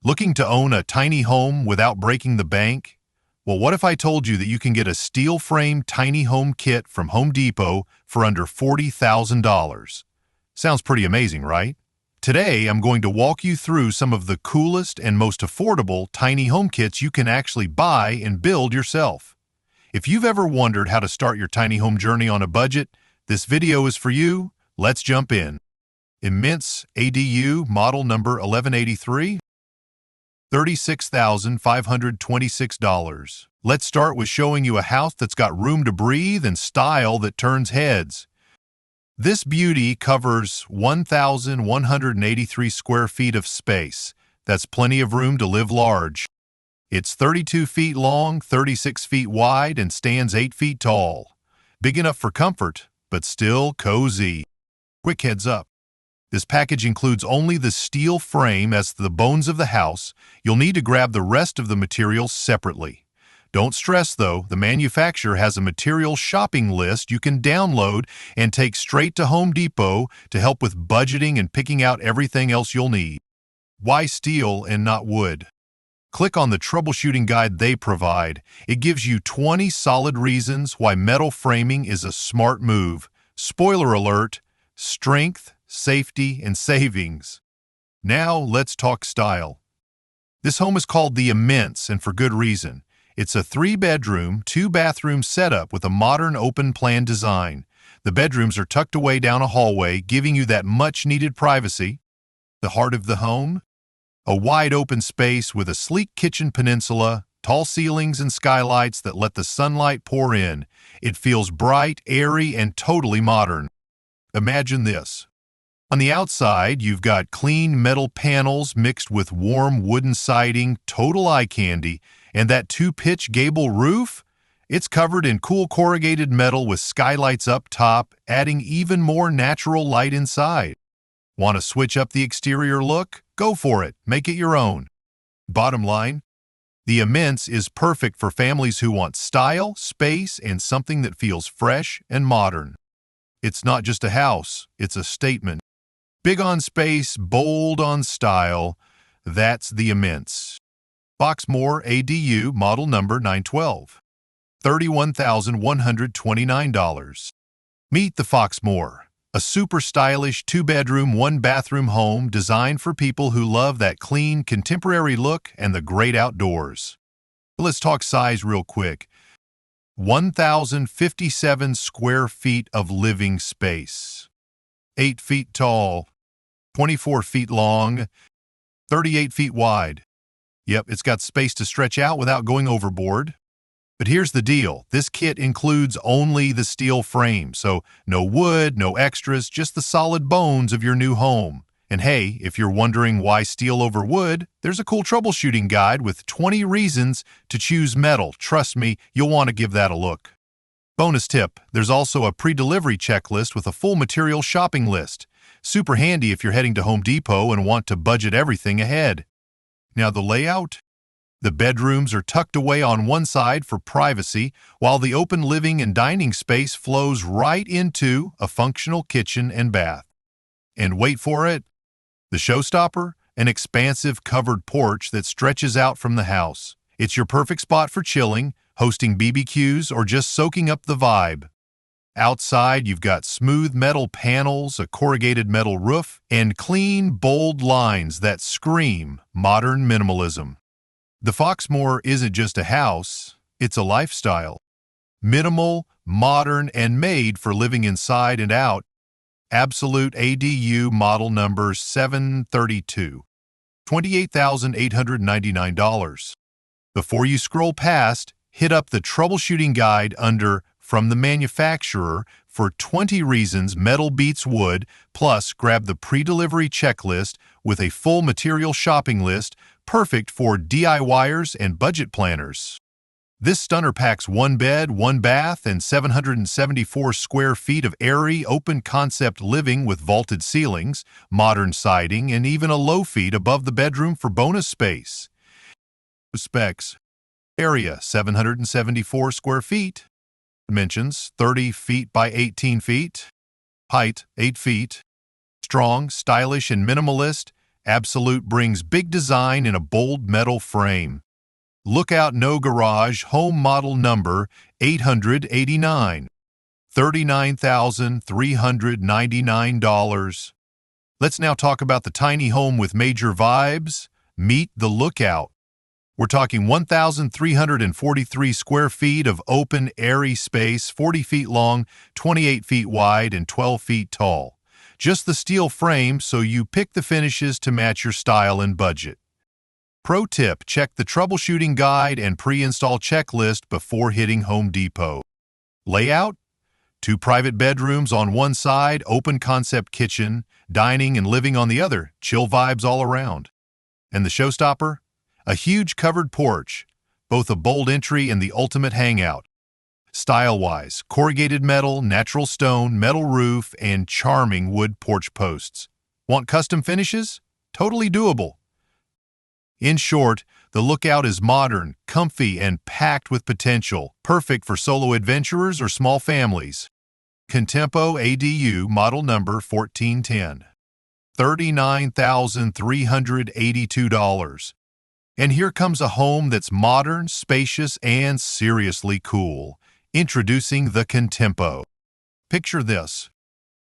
Looking to own a tiny home without breaking the bank? Well, what if I told you that you can get a steel frame tiny home kit from Home Depot for under $40,000? Sounds pretty amazing, right? Today, I'm going to walk you through some of the coolest and most affordable tiny home kits you can actually buy and build yourself. If you've ever wondered how to start your tiny home journey on a budget, this video is for you. Let's jump in. Immense ADU model number 1183, $36,526. Let's start with showing you a house that's got room to breathe and style that turns heads. This beauty covers 1,183 square feet of space. That's plenty of room to live large. It's 32 feet long, 36 feet wide, and stands 8 feet tall. Big enough for comfort, but still cozy. Quick heads up. This package includes only the steel frame as the bones of the house. You'll need to grab the rest of the materials separately. Don't stress though, the manufacturer has a material shopping list you can download and take straight to Home Depot to help with budgeting and picking out everything else you'll need. Why steel and not wood? Click on the troubleshooting guide they provide. It gives you 20 solid reasons why metal framing is a smart move. Spoiler alert, strength, safety, and savings. Now let's talk style. This home is called the Immense, and for good reason. It's a 3-bedroom, 2-bathroom setup with a modern open-plan design. The bedrooms are tucked away down a hallway, giving you that much-needed privacy. The heart of the home? A wide open space with a sleek kitchen peninsula, tall ceilings and skylights that let the sunlight pour in. It feels bright, airy, and totally modern. Imagine this. On the outside, you've got clean metal panels mixed with warm wooden siding, total eye candy, and that 2-pitch gable roof? It's covered in cool corrugated metal with skylights up top, adding even more natural light inside. Want to switch up the exterior look? Go for it. Make it your own. Bottom line, the Immense is perfect for families who want style, space, and something that feels fresh and modern. It's not just a house, it's a statement. Big on space, bold on style. That's the Immense. Foxmore ADU model number 912. $31,129. Meet the Foxmore, a super stylish 2-bedroom, 1-bathroom home designed for people who love that clean, contemporary look and the great outdoors. Let's talk size real quick. 1,057 square feet of living space. 8 feet tall, 24 feet long, 38 feet wide. Yep, it's got space to stretch out without going overboard. But here's the deal. This kit includes only the steel frame, so no wood, no extras, just the solid bones of your new home. And hey, if you're wondering why steel over wood, there's a cool troubleshooting guide with 20 reasons to choose metal. Trust me, you'll want to give that a look. Bonus tip, there's also a pre-delivery checklist with a full material shopping list. Super handy if you're heading to Home Depot and want to budget everything ahead. Now the layout? The bedrooms are tucked away on one side for privacy, while the open living and dining space flows right into a functional kitchen and bath. And wait for it, the showstopper, an expansive covered porch that stretches out from the house. It's your perfect spot for chilling, hosting BBQs, or just soaking up the vibe. Outside, you've got smooth metal panels, a corrugated metal roof, and clean, bold lines that scream modern minimalism. The Foxmore isn't just a house, it's a lifestyle. Minimal, modern, and made for living inside and out. Absolute ADU model number 732. $28,899. Before you scroll past, hit up the troubleshooting guide under From the Manufacturer for 20 reasons metal beats wood, plus grab the pre-delivery checklist with a full material shopping list, perfect for DIYers and budget planners. This stunner packs 1 bed, 1 bath, and 774 square feet of airy, open-concept living with vaulted ceilings, modern siding, and even a low feet above the bedroom for bonus space. Specs. Area, 774 square feet. Dimensions, 30 feet by 18 feet. Height, 8 feet. Strong, stylish, and minimalist. Absolute brings big design in a bold metal frame. Lookout No Garage Home Model Number 889. $39,399. Let's now talk about the tiny home with major vibes. Meet the Lookout. We're talking 1,343 square feet of open, airy space, 40 feet long, 28 feet wide, and 12 feet tall. Just the steel frame, so you pick the finishes to match your style and budget. Pro tip: check the troubleshooting guide and pre-install checklist before hitting Home Depot. Layout: 2 private bedrooms on one side, open concept kitchen, dining and living on the other, chill vibes all around. And the showstopper? A huge covered porch, both a bold entry and the ultimate hangout. Style-wise, corrugated metal, natural stone, metal roof, and charming wood porch posts. Want custom finishes? Totally doable. In short, the Lookout is modern, comfy, and packed with potential, perfect for solo adventurers or small families. Foxmore ADU model number 1410. $39,382. And here comes a home that's modern, spacious, and seriously cool. Introducing the Contempo. Picture this: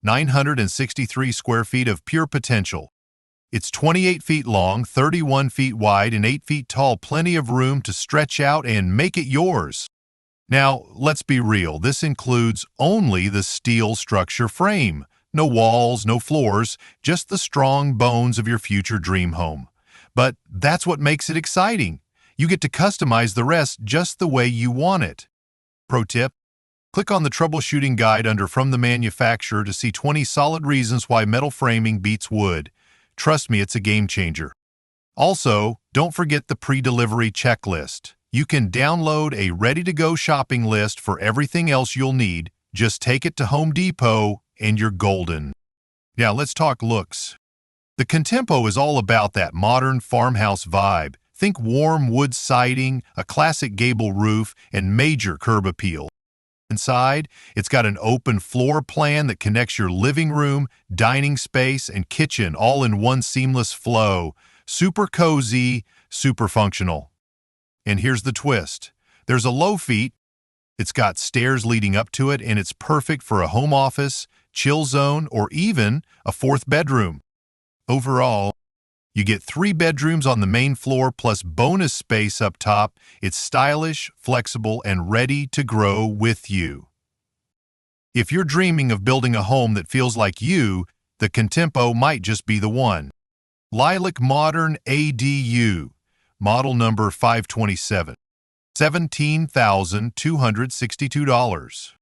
963 square feet of pure potential. It's 28 feet long, 31 feet wide, and 8 feet tall, plenty of room to stretch out and make it yours. Now, let's be real, this includes only the steel structure frame. No walls, no floors, just the strong bones of your future dream home. But that's what makes it exciting. You get to customize the rest just the way you want it. Pro tip: click on the troubleshooting guide under From the Manufacturer to see 20 solid reasons why metal framing beats wood. Trust me, it's a game changer. Also, don't forget the pre-delivery checklist. You can download a ready-to-go shopping list for everything else you'll need. Just take it to Home Depot and you're golden. Now let's talk looks. The Contempo is all about that modern farmhouse vibe. Think warm wood siding, a classic gable roof, and major curb appeal. Inside, it's got an open floor plan that connects your living room, dining space, and kitchen all in one seamless flow. Super cozy, super functional. And here's the twist. There's a low feat. It's got stairs leading up to it, and it's perfect for a home office, chill zone, or even a 4th bedroom. Overall, you get 3 bedrooms on the main floor plus bonus space up top. It's stylish, flexible, and ready to grow with you. If you're dreaming of building a home that feels like you, the Contempo might just be the one. Lilac Modern-ADU, model number 527. $17,262.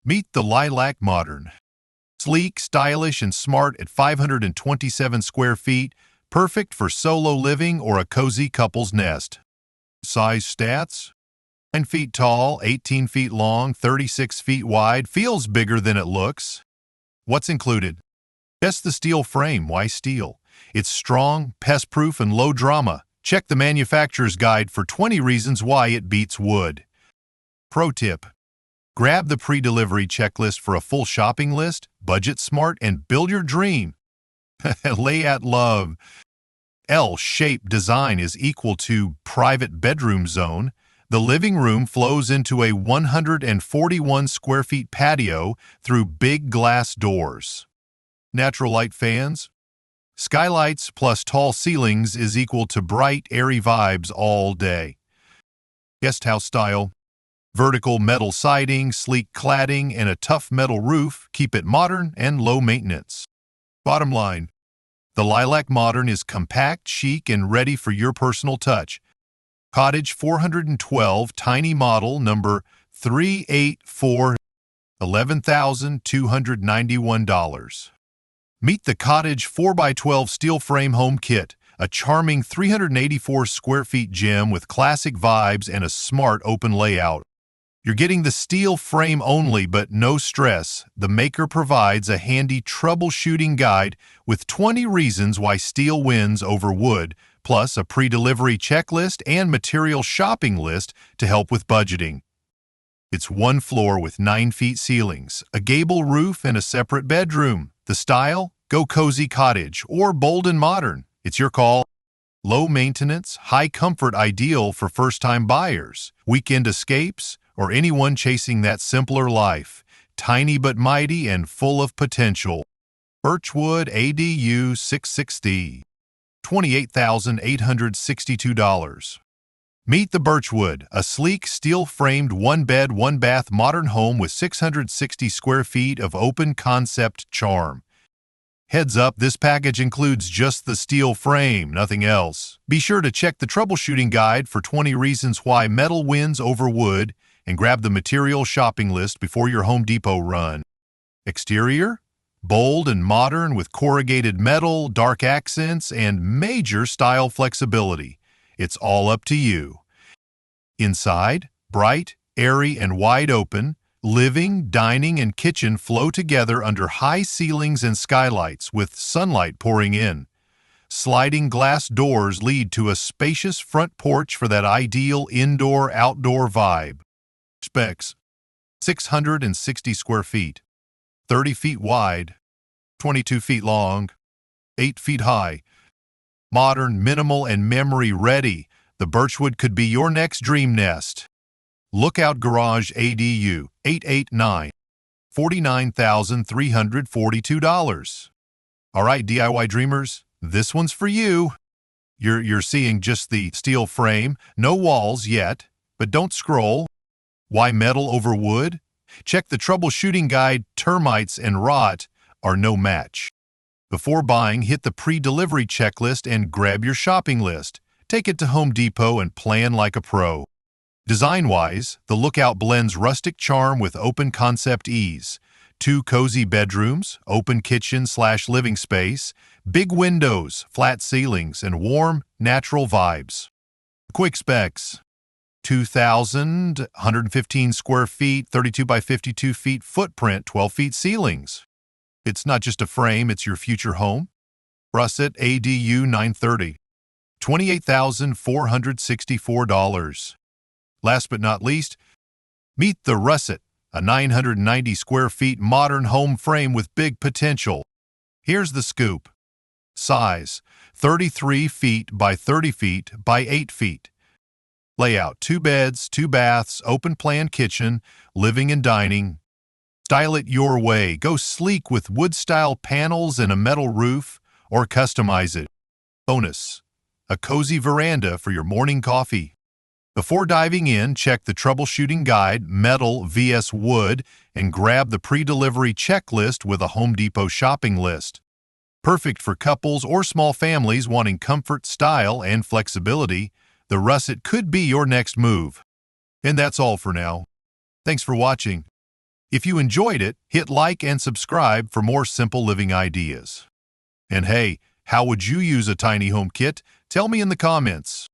Meet the Lilac Modern. Sleek, stylish, and smart at 527 square feet, perfect for solo living or a cozy couple's nest. Size stats: 9 feet tall, 18 feet long, 36 feet wide, feels bigger than it looks. What's included? Just the steel frame. Why steel? It's strong, pest-proof, and low drama. Check the manufacturer's guide for 20 reasons why it beats wood. Pro tip: grab the pre-delivery checklist for a full shopping list, budget smart, and build your dream. Layout love. L-shaped design is equal to private bedroom zone. The living room flows into a 141 square feet patio through big glass doors. Natural light fans. Skylights plus tall ceilings is equal to bright, airy vibes all day. Guest house style. Vertical metal siding, sleek cladding, and a tough metal roof keep it modern and low maintenance. Bottom line: the Lilac Modern is compact, chic, and ready for your personal touch. Cottage 412, tiny model number 384, $11,291. Meet the Cottage 4x12 steel frame home kit, a charming 384 square feet gem with classic vibes and a smart open layout. You're getting the steel frame only, but no stress. The maker provides a handy troubleshooting guide with 20 reasons why steel wins over wood, plus a pre-delivery checklist and material shopping list to help with budgeting. It's one floor with 9 feet ceilings, a gable roof, and a separate bedroom. The style? Go cozy cottage or bold and modern. It's your call. Low maintenance, high comfort, ideal for first-time buyers, weekend escapes, or anyone chasing that simpler life. Tiny but mighty and full of potential. Birchwood ADU 660, $28,862. Meet the Birchwood, a sleek, steel-framed, one-bed, one-bath modern home with 660 square feet of open-concept charm. Heads up, this package includes just the steel frame, nothing else. Be sure to check the troubleshooting guide for 20 reasons why metal wins over wood, and grab the material shopping list before your Home Depot run. Exterior? Bold and modern with corrugated metal, dark accents, and major style flexibility. It's all up to you. Inside, bright, airy, and wide open, living, dining, and kitchen flow together under high ceilings and skylights with sunlight pouring in. Sliding glass doors lead to a spacious front porch for that ideal indoor-outdoor vibe. Specs: 660 square feet, 30 feet wide, 22 feet long, 8 feet high. Modern, minimal, and memory-ready, the Birchwood could be your next dream nest. Lookout Garage ADU 889, $49,342. All right, DIY dreamers, this one's for you. You're seeing just the steel frame, no walls yet, but don't scroll. Why metal over wood? Check the troubleshooting guide. Termites and rot are no match. Before buying, hit the pre-delivery checklist and grab your shopping list. Take it to Home Depot and plan like a pro. Design-wise, the Lookout blends rustic charm with open concept ease. 2 cozy bedrooms, open kitchen/living space, big windows, flat ceilings, and warm, natural vibes. Quick specs: 2,115 square feet, 32 by 52 feet footprint, 12 feet ceilings. It's not just a frame, it's your future home. Russett ADU 930, $28,464. Last but not least, meet the Russett, a 990 square feet modern home frame with big potential. Here's the scoop. Size: 33 feet by 30 feet by 8 feet. Layout: 2 beds, 2 baths, open plan kitchen, living and dining. Style it your way. Go sleek with wood-style panels and a metal roof, or customize it. Bonus: a cozy veranda for your morning coffee. Before diving in, check the troubleshooting guide, metal vs. wood, and grab the pre-delivery checklist with a Home Depot shopping list. Perfect for couples or small families wanting comfort, style, and flexibility, the Russett could be your next move. And that's all for now. Thanks for watching. If you enjoyed it, hit like and subscribe for more simple living ideas. And hey, how would you use a tiny home kit? Tell me in the comments.